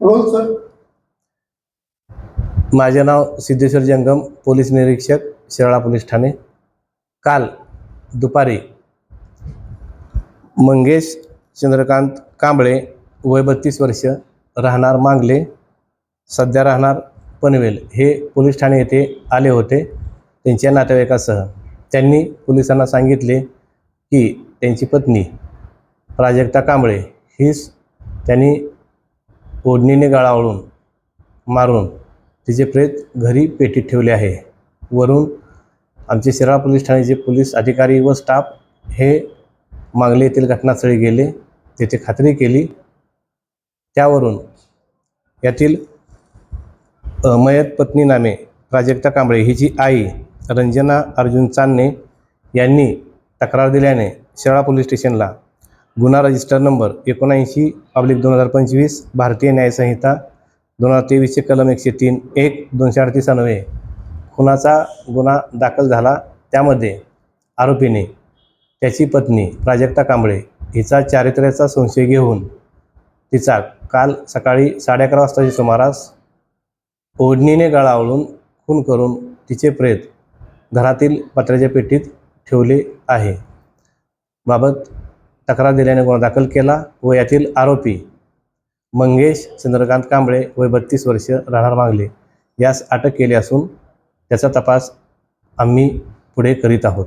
Role sir. माझे नाव सिद्धेश्वर जंगम, police निरीक्षक, शिराळा पोलीस ठाणे. काल दुपारी मंगेश चंद्रकांत कांबळे, वय 32 वर्ष, राहणार मांगले, सध्या राहणार पनवेल, हे पोलीस ठाणे येथे आले होते त्यांच्या नातेवाईकासह. त्यांनी पोलिसांना सांगितले की त्यांची पत्नी प्राजक्ता कांबळे हीच त्यांनी ओढणीने गळावळून मारून तिचे प्रेत घरी पेटीत ठेवले आहे. वरून आमचे शिराळा पोलीस ठाण्याचे पोलीस अधिकारी व स्टाफ हे मांगले येथील घटनास्थळी गेले, तेथे खात्री केली. त्यावरून यातील मयत पत्नी नामे प्राजक्ता कांबळे हिची आई रंजना अर्जुन चांदणे यांनी तक्रार दिल्याने शिराळा पोलीस स्टेशनला गुन्हा रजिस्टर नंबर 79/2025 भारतीय न्यायसंहिता 2023 कलम 103(1) 238 अन्वये खुनाचा गुन्हा दाखल झाला. त्यामध्ये आरोपीने त्याची पत्नी प्राजक्ता कांबळे हिचा चारित्र्याचा संशय घेऊन तिचा काल सकाळी 11:30 वाजताच्या सुमारास ओढणीने गळावळून खून करून तिचे प्रेत घरातील पत्र्याच्या पेटीत ठेवले आहे. बाबत तक्रार दिल्याने गुन्हा दाखल केला व यातील आरोपी मंगेश चंद्रकांत कांबळे, वय 32 वर्ष, राहणार मांगले, यास अटक केली असून त्याचा तपास आम्ही पुढे करीत आहोत.